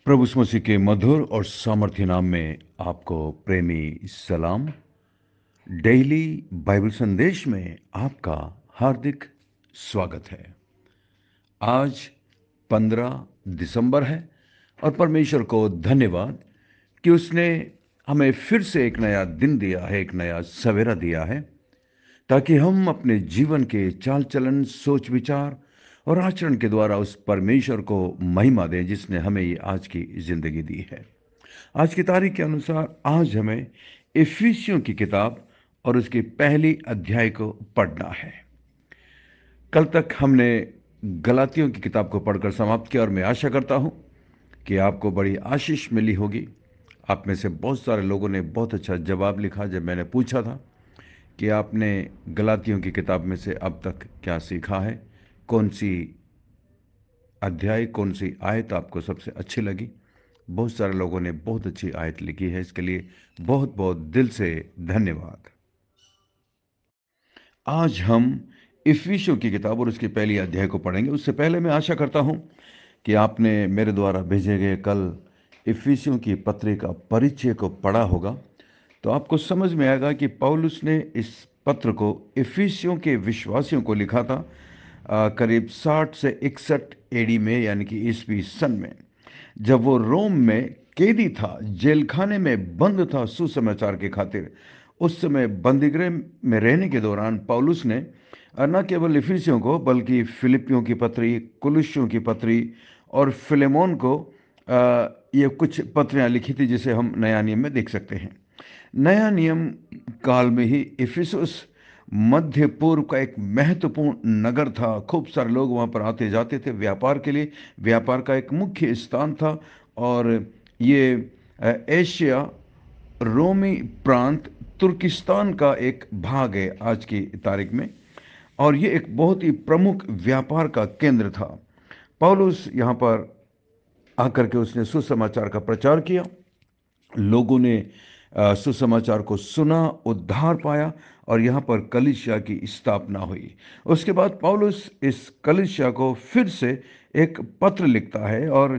प्रभु यीशु मसीह के मधुर और सामर्थ्य नाम में आपको प्रेमी सलाम। डेली बाइबल संदेश में आपका हार्दिक स्वागत है। आज 15 दिसंबर है और परमेश्वर को धन्यवाद कि उसने हमें फिर से एक नया दिन दिया है, एक नया सवेरा दिया है, ताकि हम अपने जीवन के चाल चलन, सोच विचार और आचरण के द्वारा उस परमेश्वर को महिमा दें जिसने हमें ये आज की जिंदगी दी है। आज की तारीख के अनुसार आज हमें इफिसियों की किताब और उसके पहली अध्याय को पढ़ना है। कल तक हमने गलातियों की किताब को पढ़कर समाप्त किया और मैं आशा करता हूं कि आपको बड़ी आशीष मिली होगी। आप में से बहुत सारे लोगों ने बहुत अच्छा जवाब लिखा जब मैंने पूछा था कि आपने गलातियों की किताब में से अब तक क्या सीखा है, कौन सी अध्याय, कौन सी आयत आपको सबसे अच्छी लगी। बहुत सारे लोगों ने बहुत अच्छी आयत लिखी है, इसके लिए बहुत बहुत दिल से धन्यवाद। आज हम इफिसियों की किताब और उसकी पहली अध्याय को पढ़ेंगे। उससे पहले मैं आशा करता हूं कि आपने मेरे द्वारा भेजे गए कल इफिसियों की पत्री का परिचय को पढ़ा होगा, तो आपको समझ में आएगा कि पौलुस ने इस पत्र को इफिसियों के विश्वासियों को लिखा था करीब 60 से 61 एडी में, यानी कि ईसवी सन में, जब वो रोम में कैदी था, जेल खाने में बंद था सुसमाचार की खातिर। उस समय बंदीगृह में रहने के दौरान पौलुस ने न केवल इफिसियों को बल्कि फिलिपियों की पत्री, कुलुस्सियों की पत्री और फिलेमोन को ये कुछ पत्रियां लिखी थी, जिसे हम नया नियम में देख सकते हैं। नया नियम काल में ही इफिसुस मध्य पूर्व का एक महत्वपूर्ण नगर था। खूब सारे लोग वहां पर आते जाते थे व्यापार के लिए। व्यापार का एक मुख्य स्थान था और ये एशिया, रोमी प्रांत, तुर्किस्तान का एक भाग है आज की तारीख में, और ये एक बहुत ही प्रमुख व्यापार का केंद्र था। पौलुस यहाँ पर आकर के उसने सुसमाचार का प्रचार किया। लोगों ने सुसमाचार को सुना, उद्धार पाया और यहाँ पर कलीसिया की स्थापना हुई। उसके बाद पौलुस इस कलीसिया को फिर से एक पत्र लिखता है और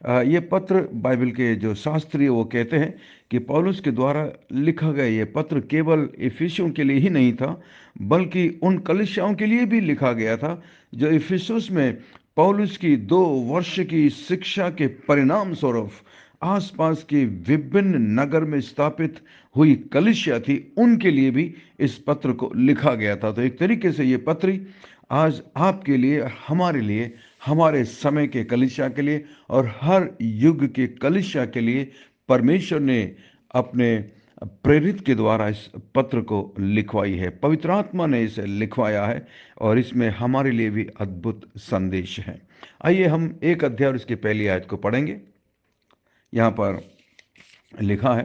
ये पत्र, बाइबल के जो शास्त्री वो कहते हैं कि पौलुस के द्वारा लिखा गया ये पत्र केवल इफिसियों के लिए ही नहीं था, बल्कि उन कलीसियाओं के लिए भी लिखा गया था जो इफिसुस में पौलुस की 2 वर्ष की शिक्षा के परिणाम स्वरूप आसपास के विभिन्न नगर में स्थापित हुई कलीसिया थी, उनके लिए भी इस पत्र को लिखा गया था। तो एक तरीके से ये पत्री आज आपके लिए, हमारे लिए, हमारे समय के कलीसिया के लिए और हर युग के कलीसिया के लिए परमेश्वर ने अपने प्रेरित के द्वारा इस पत्र को लिखवाई है। पवित्र आत्मा ने इसे लिखवाया है और इसमें हमारे लिए भी अद्भुत संदेश है। आइए हम एक अध्याय और इसकी पहली आयत को पढ़ेंगे। यहाँ पर लिखा है,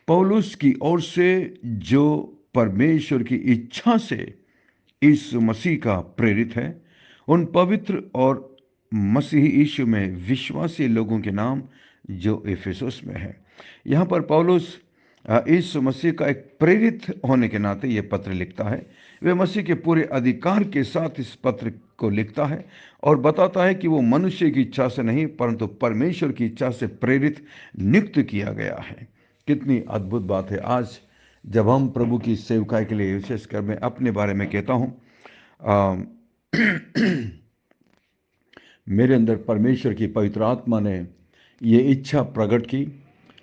पौलुस की ओर से जो परमेश्वर की इच्छा से यीशु मसीह का प्रेरित है, उन पवित्र और मसीही यीशु में विश्वासी लोगों के नाम जो इफिसुस में है। यहाँ पर पौलुस यीशु मसीह का एक प्रेरित होने के नाते यह पत्र लिखता है। वे मसीह के पूरे अधिकार के साथ इस पत्र को लिखता है और बताता है कि वो मनुष्य की इच्छा से नहीं परंतु परमेश्वर की इच्छा से प्रेरित नियुक्त किया गया है। कितनी अद्भुत बात है। आज जब हम प्रभु की सेवकाई के लिए, विशेषकर मैं अपने बारे में कहता हूँ, मेरे अंदर परमेश्वर की पवित्र आत्मा ने ये इच्छा प्रकट की।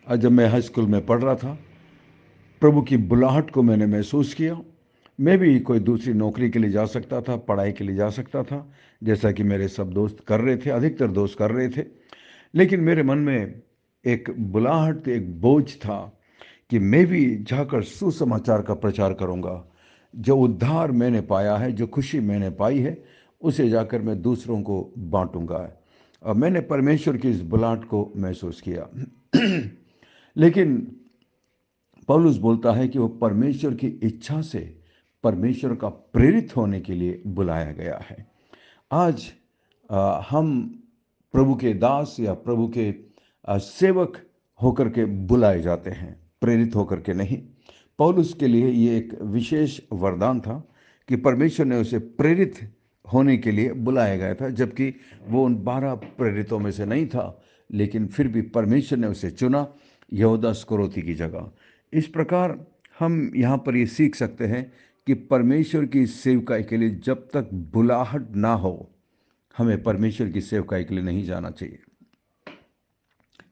जब मैं हाई स्कूल में पढ़ रहा था, प्रभु की बुलाहट को मैंने महसूस किया। मैं भी कोई दूसरी नौकरी के लिए जा सकता था, पढ़ाई के लिए जा सकता था, जैसा कि मेरे सब दोस्त कर रहे थे, अधिकतर दोस्त कर रहे थे। लेकिन मेरे मन में एक बुलाहट, एक बोझ था कि मैं भी जाकर सुसमाचार का प्रचार करूंगा। जो उद्धार मैंने पाया है, जो खुशी मैंने पाई है, उसे जाकर मैं दूसरों को बांटूंगा। और मैंने परमेश्वर की इस बुलाहट को महसूस किया। लेकिन पौलुस बोलता है कि वो परमेश्वर की इच्छा से, परमेश्वर का प्रेरित होने के लिए बुलाया गया है। आज हम प्रभु के दास या प्रभु के सेवक होकर के बुलाए जाते हैं, प्रेरित होकर के नहीं। पौलुस के लिए ये एक विशेष वरदान था कि परमेश्वर ने उसे प्रेरित होने के लिए बुलाया गया था, जबकि वो उन 12 प्रेरितों में से नहीं था। लेकिन फिर भी परमेश्वर ने उसे चुना यहूदा इस्करियोती की जगह। इस प्रकार हम यहाँ पर ये सीख सकते हैं कि परमेश्वर की सेवकाई के लिए जब तक बुलाहट ना हो, हमें परमेश्वर की सेवकाई के लिए नहीं जाना चाहिए।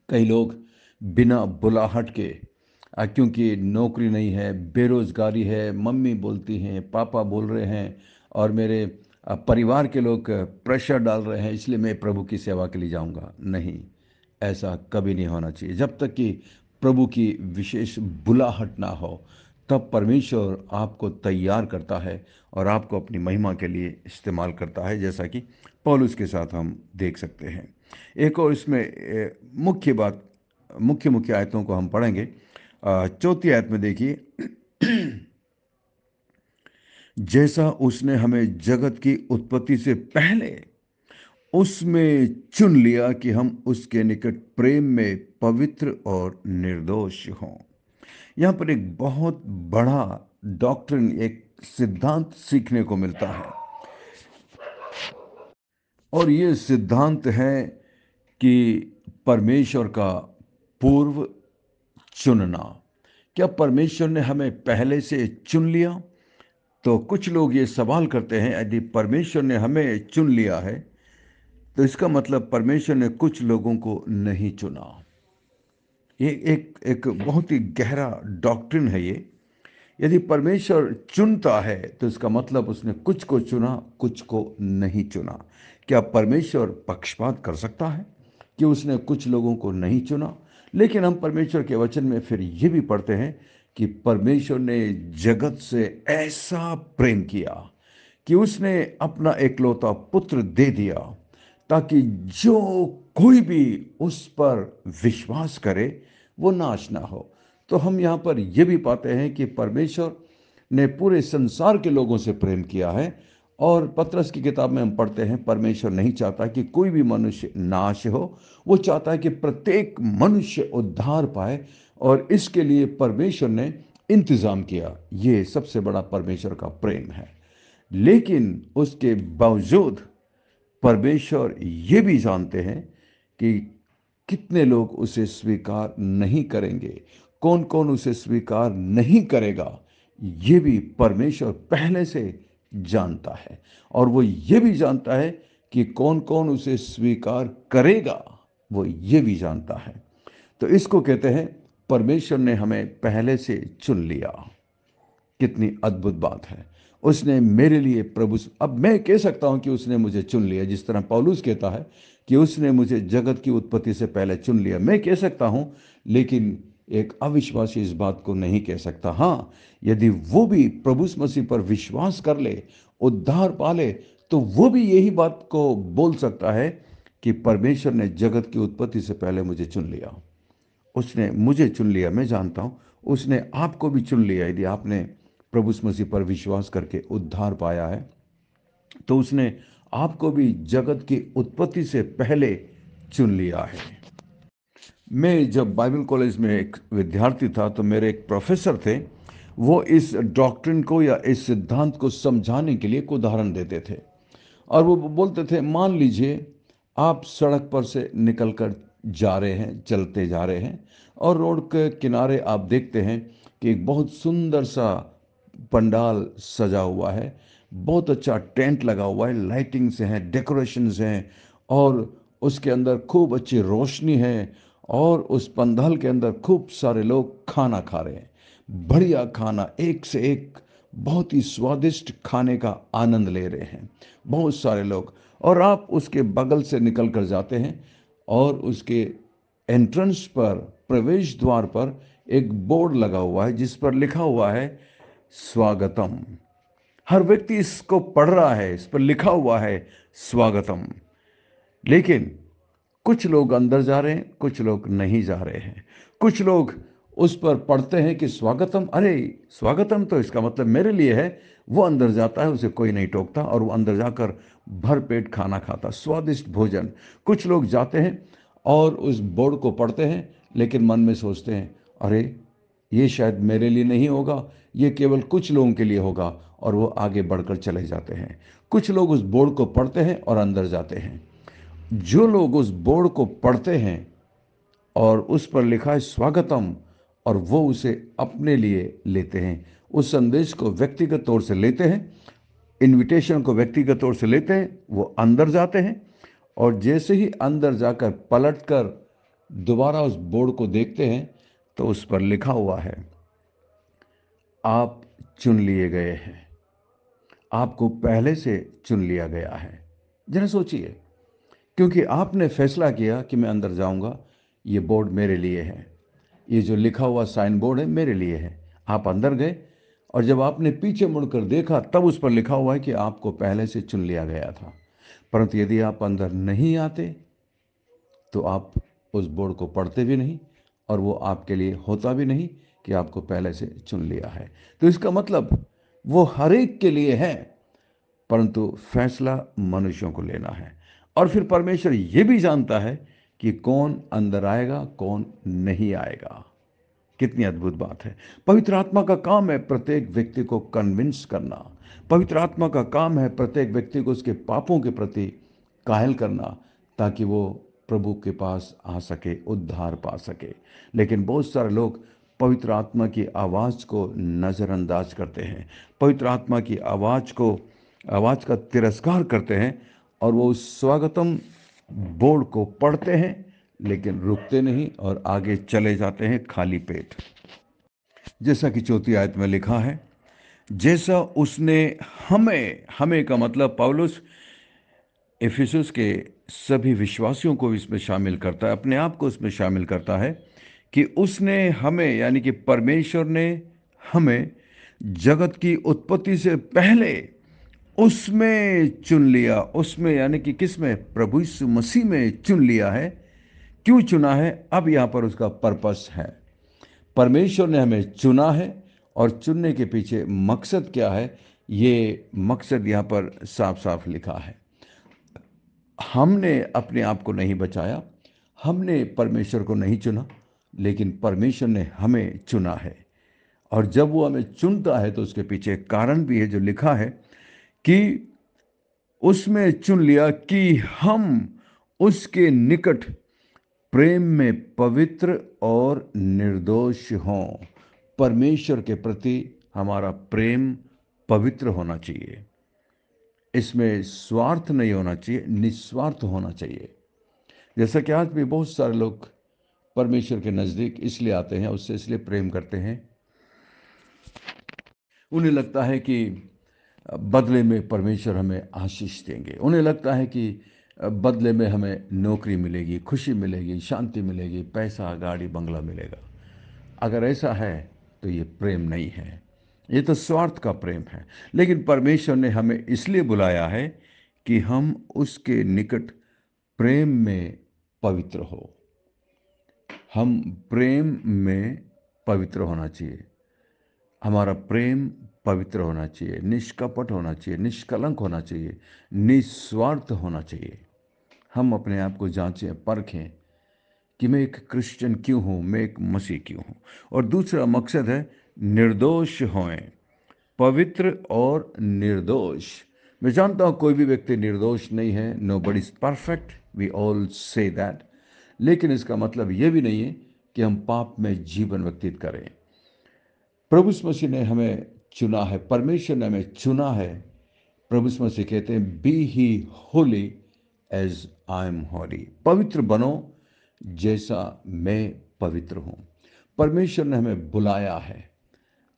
कई लोग बिना बुलाहट के, क्योंकि नौकरी नहीं है, बेरोजगारी है, मम्मी बोलती हैं, पापा बोल रहे हैं और मेरे परिवार के लोग प्रेशर डाल रहे हैं, इसलिए मैं प्रभु की सेवा के लिए जाऊंगा। नहीं, ऐसा कभी नहीं होना चाहिए। जब तक कि प्रभु की विशेष बुलाहट ना हो, तब परमेश्वर आपको तैयार करता है और आपको अपनी महिमा के लिए इस्तेमाल करता है, जैसा कि पौलुस के साथ हम देख सकते हैं। एक और इसमें मुख्य बात, मुख्य मुख्य आयतों को हम पढ़ेंगे। चौथी आयत में देखिए, जैसा उसने हमें जगत की उत्पत्ति से पहले उसमें चुन लिया कि हम उसके निकट प्रेम में पवित्र और निर्दोष हों। यहाँ पर एक बहुत बड़ा डॉक्ट्रिन, एक सिद्धांत सीखने को मिलता है, और ये सिद्धांत है कि परमेश्वर का पूर्व चुनना। क्या परमेश्वर ने हमें पहले से चुन लिया? तो कुछ लोग ये सवाल करते हैं, यदि परमेश्वर ने हमें चुन लिया है तो इसका मतलब परमेश्वर ने कुछ लोगों को नहीं चुना। ये एक एक बहुत ही गहरा डॉक्ट्रिन है ये। यदि परमेश्वर चुनता है तो इसका मतलब उसने कुछ को चुना, कुछ को नहीं चुना। क्या परमेश्वर पक्षपात कर सकता है कि उसने कुछ लोगों को नहीं चुना? लेकिन हम परमेश्वर के वचन में फिर ये भी पढ़ते हैं कि परमेश्वर ने जगत से ऐसा प्रेम किया कि उसने अपना एकलौता पुत्र दे दिया, ताकि जो कोई भी उस पर विश्वास करे वो नाश ना हो। तो हम यहाँ पर यह भी पाते हैं कि परमेश्वर ने पूरे संसार के लोगों से प्रेम किया है, और पतरस की किताब में हम पढ़ते हैं, परमेश्वर नहीं चाहता कि कोई भी मनुष्य नाश हो, वो चाहता है कि प्रत्येक मनुष्य उद्धार पाए, और इसके लिए परमेश्वर ने इंतजाम किया। ये सबसे बड़ा परमेश्वर का प्रेम है। लेकिन उसके बावजूद परमेश्वर ये भी जानते हैं कि कितने लोग उसे स्वीकार नहीं करेंगे, कौन कौन उसे स्वीकार नहीं करेगा, ये भी परमेश्वर पहले से जानता है। और वो ये भी जानता है कि कौन कौन उसे स्वीकार करेगा, वो ये भी जानता है। तो इसको कहते हैं परमेश्वर ने हमें पहले से चुन लिया। कितनी अद्भुत बात है। उसने मेरे लिए प्रभु, अब मैं कह सकता हूं कि उसने मुझे चुन लिया, जिस तरह पौलुस कहता है कि उसने मुझे जगत की उत्पत्ति से पहले चुन लिया, मैं कह सकता हूं। लेकिन एक अविश्वासी इस बात को नहीं कह सकता। हां, यदि वो भी प्रभु मसीह पर विश्वास कर ले, उद्धार पा ले, तो वो भी यही बात को बोल सकता है कि परमेश्वर ने जगत की उत्पत्ति से पहले मुझे चुन लिया। उसने मुझे चुन लिया। मैं जानता हूं उसने आपको भी चुन लिया। यदि आपने प्रभु मसीह पर विश्वास करके उद्धार पाया है, तो उसने आपको भी जगत की उत्पत्ति से पहले चुन लिया है। मैं जब बाइबल कॉलेज में एक विद्यार्थी था, तो मेरे एक प्रोफेसर थे। वो इस डॉक्ट्रिन को या इस सिद्धांत को समझाने के लिए एक उदाहरण देते थे, और वो बोलते थे, मान लीजिए आप सड़क पर से निकलकर जा रहे हैं, चलते जा रहे हैं, और रोड के किनारे आप देखते हैं कि एक बहुत सुंदर सा पंडाल सजा हुआ है, बहुत अच्छा टेंट लगा हुआ है, लाइटिंग से हैं, डेकोरेशंस हैं, और उसके अंदर खूब अच्छी रोशनी है, और उस पंडाल के अंदर खूब सारे लोग खाना खा रहे हैं। बढ़िया खाना, एक से एक बहुत ही स्वादिष्ट खाने का आनंद ले रहे हैं बहुत सारे लोग। और आप उसके बगल से निकल कर जाते हैं, और उसके एंट्रेंस पर, प्रवेश द्वार पर एक बोर्ड लगा हुआ है जिस पर लिखा हुआ है स्वागतम। हर व्यक्ति इसको पढ़ रहा है, इस पर लिखा हुआ है स्वागतम। लेकिन कुछ लोग अंदर जा रहे हैं, कुछ लोग नहीं जा रहे हैं। कुछ लोग उस पर पढ़ते हैं कि स्वागतम, अरे स्वागतम तो इसका मतलब मेरे लिए है। वो अंदर जाता है, उसे कोई नहीं टोकता, और वो अंदर जाकर भर पेट खाना खाता, स्वादिष्ट भोजन। कुछ लोग जाते हैं और उस बोर्ड को पढ़ते हैं, लेकिन मन में सोचते हैं, अरे ये शायद मेरे लिए नहीं होगा, ये केवल कुछ लोगों के लिए होगा, और वो आगे बढ़कर चले जाते हैं। कुछ लोग उस बोर्ड को पढ़ते हैं और अंदर जाते हैं। जो लोग उस बोर्ड को पढ़ते हैं और उस पर लिखा है स्वागतम, और वो उसे अपने लिए लेते हैं, उस संदेश को व्यक्तिगत तौर से लेते हैं, इनविटेशन को व्यक्तिगत तौर से लेते हैं, वो अंदर जाते हैं, और जैसे ही अंदर जाकर पलटकर दोबारा उस बोर्ड को देखते हैं तो उस पर लिखा हुआ है, आप चुन लिए गए हैं, आपको पहले से चुन लिया गया है। जरा सोचिए, क्योंकि आपने फैसला किया कि मैं अंदर जाऊंगा, ये बोर्ड मेरे लिए है, ये जो लिखा हुआ साइन बोर्ड है मेरे लिए है। आप अंदर गए और जब आपने पीछे मुड़कर देखा तब उस पर लिखा हुआ है कि आपको पहले से चुन लिया गया था। परंतु यदि आप अंदर नहीं आते तो आप उस बोर्ड को पढ़ते भी नहीं और वो आपके लिए होता भी नहीं कि आपको पहले से चुन लिया है। तो इसका मतलब वो हर एक के लिए है, परंतु फैसला मनुष्यों को लेना है। और फिर परमेश्वर ये भी जानता है कि कौन अंदर आएगा, कौन नहीं आएगा। कितनी अद्भुत बात है। पवित्र आत्मा का काम है प्रत्येक व्यक्ति को कन्विंस करना। पवित्र आत्मा का काम है प्रत्येक व्यक्ति को उसके पापों के प्रति कायल करना, ताकि वो प्रभु के पास आ सके, उद्धार पा सके। लेकिन बहुत सारे लोग पवित्र आत्मा की आवाज़ को नज़रअंदाज करते हैं, पवित्र आत्मा की आवाज़ का तिरस्कार करते हैं, और वो उस स्वागतम बोर्ड को पढ़ते हैं लेकिन रुकते नहीं और आगे चले जाते हैं खाली पेट। जैसा कि चौथी आयत में लिखा है, जैसा उसने हमें, हमें का मतलब पौलुस इफिसुस के सभी विश्वासियों को इसमें शामिल करता है, अपने आप को इसमें शामिल करता है कि उसने हमें, यानी कि परमेश्वर ने हमें जगत की उत्पत्ति से पहले उसमें चुन लिया। उसमें यानी कि किस में? प्रभु यीशु मसीह में चुन लिया है। क्यों चुना है? अब यहां पर उसका पर्पस है। परमेश्वर ने हमें चुना है और चुनने के पीछे मकसद क्या है, ये मकसद यहां पर साफ साफ लिखा है। हमने अपने आप को नहीं बचाया, हमने परमेश्वर को नहीं चुना, लेकिन परमेश्वर ने हमें चुना है। और जब वो हमें चुनता है तो उसके पीछे एक कारण भी है जो लिखा है कि उसमें चुन लिया कि हम उसके निकट प्रेम में पवित्र और निर्दोष हों। परमेश्वर के प्रति हमारा प्रेम पवित्र होना चाहिए, इसमें स्वार्थ नहीं होना चाहिए, निस्वार्थ होना चाहिए। जैसा कि आज भी बहुत सारे लोग परमेश्वर के नज़दीक इसलिए आते हैं, उससे इसलिए प्रेम करते हैं, उन्हें लगता है कि बदले में परमेश्वर हमें आशीष देंगे, उन्हें लगता है कि बदले में हमें नौकरी मिलेगी, खुशी मिलेगी, शांति मिलेगी, पैसा, गाड़ी, बंगला मिलेगा। अगर ऐसा है तो ये प्रेम नहीं है, ये तो स्वार्थ का प्रेम है। लेकिन परमेश्वर ने हमें इसलिए बुलाया है कि हम उसके निकट प्रेम में पवित्र हो। हम प्रेम में पवित्र होना चाहिए, हमारा प्रेम पवित्र होना चाहिए, निष्कपट होना चाहिए, निष्कलंक होना चाहिए, निस्वार्थ होना चाहिए। हम अपने आप को जांचें, परखें कि मैं एक क्रिश्चियन क्यों हूँ, मैं एक मसीह क्यों हूँ। और दूसरा मकसद है निर्दोष होएं, पवित्र और निर्दोष। मैं जानता हूँ कोई भी व्यक्ति निर्दोष नहीं है, nobody is perfect, we all say that. लेकिन इसका मतलब ये भी नहीं है कि हम पाप में जीवन व्यतीत करें। प्रभु यीशु मसीह ने हमें चुना है, परमेश्वर ने हमें चुना है। प्रभु यीशु मसीह कहते हैं, be he holy as I am holy. पवित्र बनो जैसा मैं पवित्र हूं। परमेश्वर ने हमें बुलाया है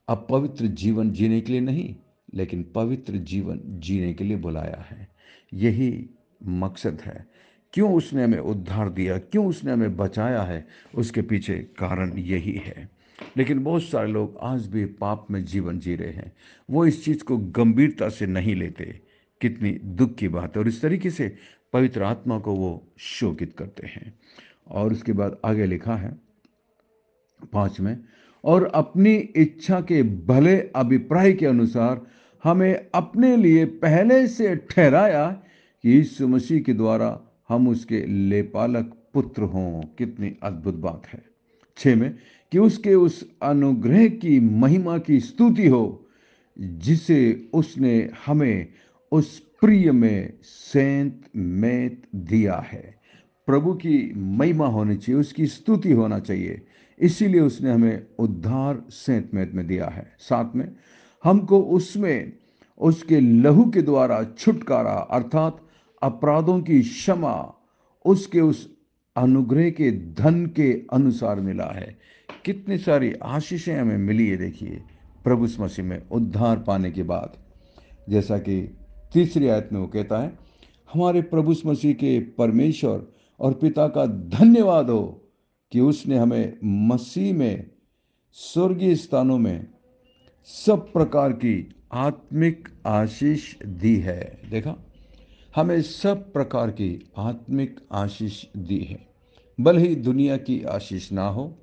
अब पवित्र जीवन जीने के लिए नहीं, लेकिन पवित्र जीवन जीने के लिए बुलाया है। यही मकसद है। क्यों उसने हमें उद्धार दिया, क्यों उसने हमें बचाया है, उसके पीछे कारण यही है। लेकिन बहुत सारे लोग आज भी पाप में जीवन जी रहे हैं, वो इस चीज़ को गंभीरता से नहीं लेते। कितनी दुख की बात है। और इस तरीके से पवित्र आत्मा को वो शोकित करते हैं। और उसके बाद आगे लिखा है 5 में, और अपनी इच्छा के भले अभिप्राय के अनुसार हमें अपने लिए पहले से ठहराया कि यीशु मसीह के द्वारा हम उसके लेपालक पुत्र हों। कितनी अद्भुत बात है। 6 में, कि उसके उस अनुग्रह की महिमा की स्तुति हो जिसे उसने हमें उस प्रिय में सेंत मेत दिया है। प्रभु की महिमा होनी चाहिए, उसकी स्तुति होना चाहिए, इसीलिए उसने हमें उद्धार सेंत मेत में दिया है। साथ में हमको उसमें उसके लहू के द्वारा छुटकारा अर्थात अपराधों की क्षमा उसके उस अनुग्रह के धन के अनुसार मिला है। कितनी सारी आशीषें हमें मिली है, देखिए प्रभु यीशु मसीह में उद्धार पाने के बाद। जैसा कि तीसरी आयत में वो कहता है, हमारे प्रभु यीशु मसीह के परमेश्वर और पिता का धन्यवाद हो कि उसने हमें मसीह में स्वर्गीय स्थानों में सब प्रकार की आत्मिक आशीष दी है। देखा, हमें सब प्रकार की आत्मिक आशीष दी है। भले ही दुनिया की आशीष ना हो,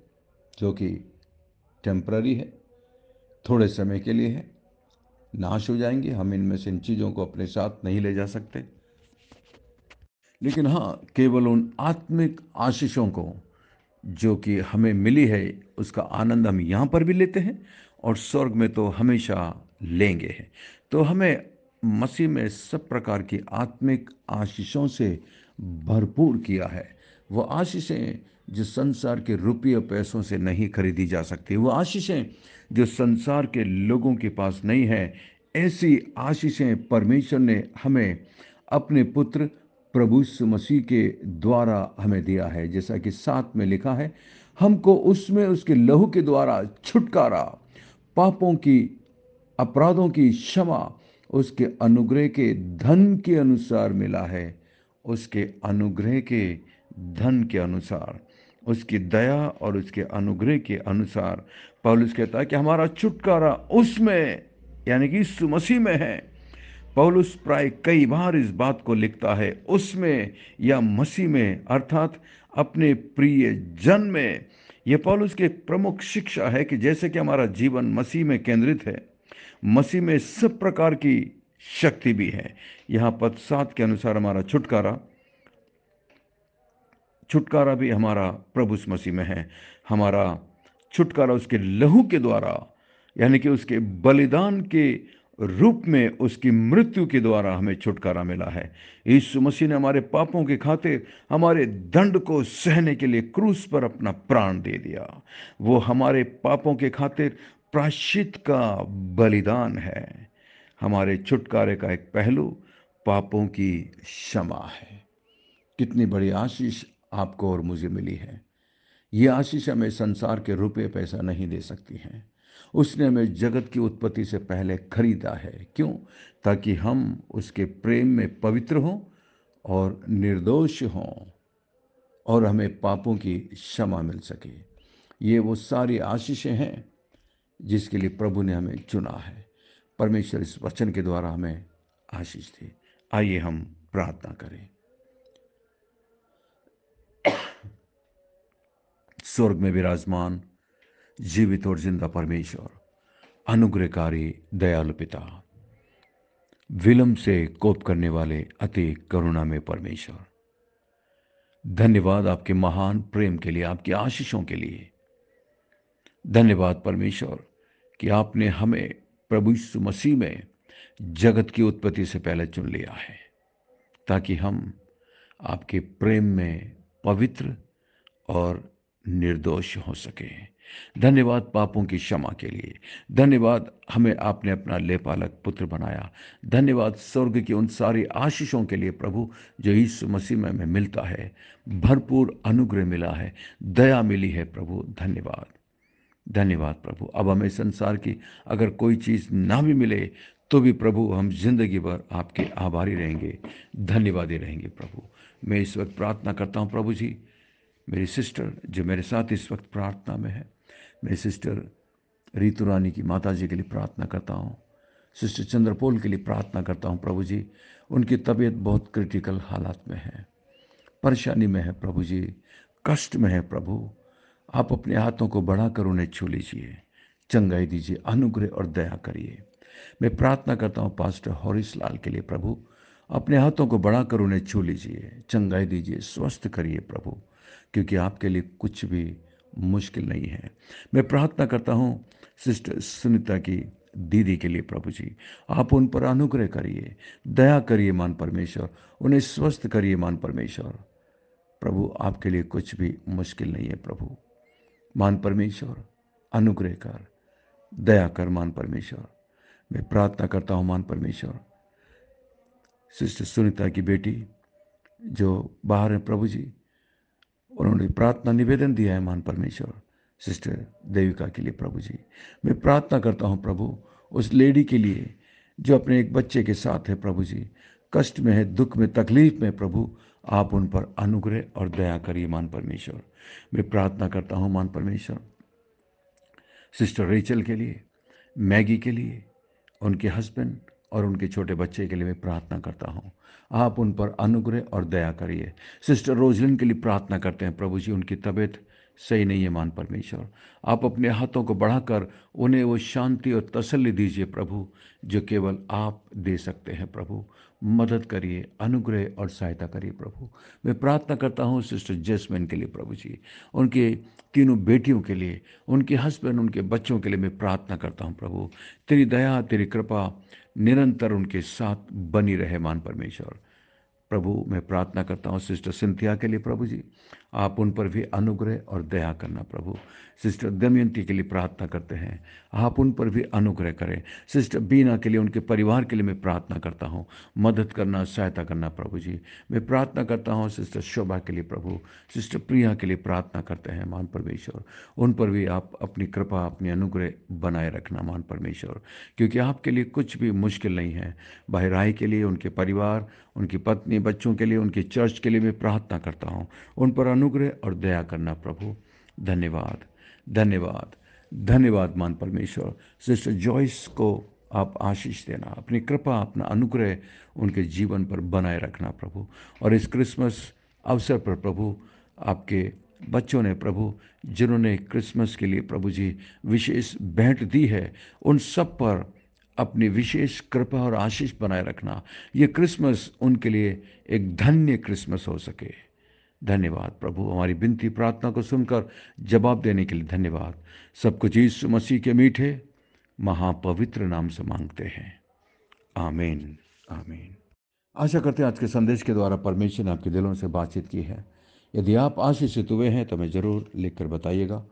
जो कि टेम्पररी है, थोड़े समय के लिए है, नाश हो जाएंगे, हम इनमें से इन चीज़ों को अपने साथ नहीं ले जा सकते। लेकिन हाँ, केवल उन आत्मिक आशीषों को जो कि हमें मिली है उसका आनंद हम यहाँ पर भी लेते हैं और स्वर्ग में तो हमेशा लेंगे हैं। तो हमें मसीह में सब प्रकार की आत्मिक आशीषों से भरपूर किया है। वो आशीषें जो संसार के रुपये पैसों से नहीं खरीदी जा सकती, वो आशीषें जो संसार के लोगों के पास नहीं है, ऐसी आशीषें परमेश्वर ने हमें अपने पुत्र प्रभु यीशु मसीह के द्वारा हमें दिया है। जैसा कि 7 में लिखा है, हमको उसमें उसके लहू के द्वारा छुटकारा, पापों की अपराधों की क्षमा उसके अनुग्रह के धन के अनुसार मिला है। उसके अनुग्रह के धन के अनुसार, उसकी दया और उसके अनुग्रह के अनुसार पौलुस कहता है कि हमारा छुटकारा उसमें यानी कि यीशु मसीह में है। पौलुस प्राय कई बार इस बात को लिखता है, उसमें या मसीह में अर्थात अपने प्रिय जन में। यह पौलुस की एक प्रमुख शिक्षा है कि जैसे कि हमारा जीवन मसीह में केंद्रित है, मसीह में सब प्रकार की शक्ति भी है। यहां पद 7 के अनुसार हमारा छुटकारा भी हमारा प्रभु मसीह में है। हमारा छुटकारा उसके लहू के द्वारा यानी कि उसके बलिदान के रूप में, उसकी मृत्यु के द्वारा हमें छुटकारा मिला है। यीशु मसीह ने हमारे पापों के खातिर हमारे दंड को सहने के लिए क्रूस पर अपना प्राण दे दिया। वो हमारे पापों के खातिर प्रायश्चित का बलिदान है। हमारे छुटकारे का एक पहलू पापों की क्षमा है। कितनी बड़ी आशीष आपको और मुझे मिली है। ये आशीष हमें संसार के रुपये पैसा नहीं दे सकती हैं। उसने हमें जगत की उत्पत्ति से पहले खरीदा है। क्यों? ताकि हम उसके प्रेम में पवित्र हों और निर्दोष हों और हमें पापों की क्षमा मिल सके। ये वो सारी आशीषें हैं जिसके लिए प्रभु ने हमें चुना है। परमेश्वर इस वचन के द्वारा हमें आशीष दे। आइए हम प्रार्थना करें। स्वर्ग में विराजमान जीवित और जिंदा परमेश्वर, अनुग्रहकारी दयालु पिता, विलंब से कोप करने वाले अति करुणा में परमेश्वर, धन्यवाद आपके महान प्रेम के लिए, आपकी आशीषों के लिए। धन्यवाद परमेश्वर कि आपने हमें प्रभु यीशु मसीह में जगत की उत्पत्ति से पहले चुन लिया है ताकि हम आपके प्रेम में पवित्र और निर्दोष हो सके। धन्यवाद पापों की क्षमा के लिए। धन्यवाद हमें आपने अपना लेपालक पुत्र बनाया। धन्यवाद स्वर्ग की उन सारी आशीषों के लिए प्रभु जो यीशु मसीह में हमें मिलता है। भरपूर अनुग्रह मिला है, दया मिली है प्रभु। धन्यवाद, धन्यवाद प्रभु। अब हमें संसार की अगर कोई चीज़ ना भी मिले तो भी प्रभु हम जिंदगी भर आपके आभारी रहेंगे, धन्यवादी रहेंगे प्रभु। मैं इस वक्त प्रार्थना करता हूँ प्रभु जी, मेरी सिस्टर जो मेरे साथ इस वक्त प्रार्थना में है, मैं सिस्टर रीतू रानी की माता जी के लिए प्रार्थना करता हूँ। सिस्टर चंद्रपोल के लिए प्रार्थना करता हूँ प्रभु जी। उनकी तबीयत बहुत क्रिटिकल हालात में है, परेशानी में है प्रभु जी, कष्ट में है प्रभु। आप अपने हाथों को बढ़ाकर उन्हें छू लीजिए, चंगाई दीजिए, अनुग्रह और दया करिए। मैं प्रार्थना करता हूँ पास्टर हॉरिस लाल के लिए प्रभु, अपने हाथों को बढ़ाकर उन्हें छू लीजिए, चंगाई दीजिए, स्वस्थ करिए प्रभु, क्योंकि आपके लिए कुछ भी मुश्किल नहीं है। मैं प्रार्थना करता हूँ सिस्टर सुनीता की दीदी के लिए प्रभु जी, आप उन पर अनुग्रह करिए, दया करिए मान परमेश्वर, उन्हें स्वस्थ करिए मान परमेश्वर। प्रभु आपके लिए कुछ भी मुश्किल नहीं है प्रभु। मान परमेश्वर अनुग्रह कर, दया कर मान परमेश्वर। मैं प्रार्थना करता हूं मान परमेश्वर, सिस्टर सुनीता की बेटी जो बाहर है प्रभु जी, उन्होंने प्रार्थना निवेदन दिया है मान परमेश्वर सिस्टर देविका के लिए प्रभु जी। मैं प्रार्थना करता हूं प्रभु उस लेडी के लिए जो अपने एक बच्चे के साथ है प्रभु जी, कष्ट में है, दुख में, तकलीफ में प्रभु, आप उन पर अनुग्रह और दया करिए मान परमेश्वर। मैं प्रार्थना करता हूं मान परमेश्वर सिस्टर रेचल के लिए, मैगी के लिए, उनके हस्बैंड और उनके छोटे बच्चे के लिए मैं प्रार्थना करता हूं, आप उन पर अनुग्रह और दया करिए। सिस्टर रोजलिन के लिए प्रार्थना करते हैं प्रभु जी, उनकी तबीयत सही नहीं है मान परमेश्वर, आप अपने हाथों को बढ़ाकर उन्हें वो शांति और तसल्ली दीजिए प्रभु जो केवल आप दे सकते हैं प्रभु। मदद करिए, अनुग्रह और सहायता करिए प्रभु। मैं प्रार्थना करता हूँ सिस्टर जैस्मिन के लिए प्रभु जी, उनके तीनों बेटियों के लिए, उनके हस्बैंड, उनके बच्चों के लिए मैं प्रार्थना करता हूँ प्रभु, तेरी दया तेरी कृपा निरंतर उनके साथ बनी रहे मान परमेश्वर। प्रभु मैं प्रार्थना करता हूँ सिस्टर सिंथिया के लिए प्रभु जी, आप उन पर भी अनुग्रह और दया करना प्रभु। सिस्टर दमयंती के लिए प्रार्थना करते हैं, आप उन पर भी अनुग्रह करें। सिस्टर बीना के लिए, उनके परिवार के लिए मैं प्रार्थना करता हूँ, मदद करना, सहायता करना प्रभु जी। मैं प्रार्थना करता हूँ सिस्टर शोभा के लिए प्रभु, सिस्टर प्रिया के लिए प्रार्थना करते हैं मान परमेश्वर, उन पर भी आप अपनी कृपा, अपनी अनुग्रह बनाए रखना मान परमेश्वर, क्योंकि आपके लिए कुछ भी मुश्किल नहीं है। भाई राय के लिए, उनके परिवार, उनकी पत्नी, बच्चों के लिए, उनकी चर्च के लिए मैं प्रार्थना करता हूँ, उन पर अनुग्रह और दया करना प्रभु। धन्यवाद, धन्यवाद, धन्यवाद मान परमेश्वर। सिस्टर जॉयस को आप आशीष देना, अपनी कृपा, अपना अनुग्रह उनके जीवन पर बनाए रखना प्रभु। और इस क्रिसमस अवसर पर प्रभु, आपके बच्चों ने प्रभु, जिन्होंने क्रिसमस के लिए प्रभु जी विशेष भेंट दी है, उन सब पर अपनी विशेष कृपा और आशीष बनाए रखना। ये क्रिसमस उनके लिए एक धन्य क्रिसमस हो सके। धन्यवाद प्रभु, हमारी विनती प्रार्थना को सुनकर जवाब देने के लिए धन्यवाद। सब कुछ यीशु मसीह के मीठे महापवित्र नाम से मांगते हैं, आमीन, आमीन। आशा करते हैं आज के संदेश के द्वारा परमेश्वर ने आपके दिलों से बातचीत की है। यदि आप आशीषित हुए हैं तो हमें जरूर लिखकर बताइएगा।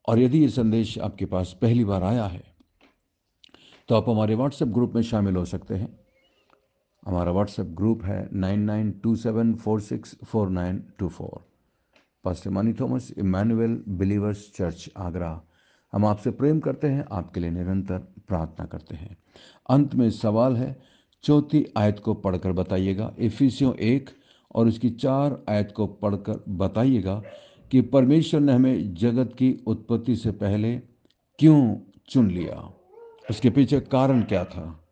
और यदि ये संदेश आपके पास पहली बार आया है तो आप हमारे व्हाट्सएप ग्रुप में शामिल हो सकते हैं। हमारा व्हाट्सएप ग्रुप है 9927464924। Pastor Mani Thomas, Immanuel believers church, Agra. हम आपसे प्रेम करते हैं, आपके लिए निरंतर प्रार्थना करते हैं। अंत में सवाल है, 4 आयत को पढ़कर बताइएगा, इफिसियों 1 और उसकी 4 आयत को पढ़कर बताइएगा कि परमेश्वर ने हमें जगत की उत्पत्ति से पहले क्यों चुन लिया, उसके पीछे कारण क्या था।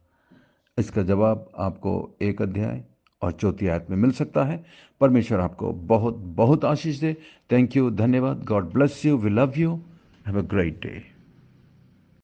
इसका जवाब आपको 1 अध्याय और 4 आयत में मिल सकता है। परमेश्वर आपको बहुत बहुत आशीष दे। थैंक यू, धन्यवाद। God bless you, we love you, have a great day.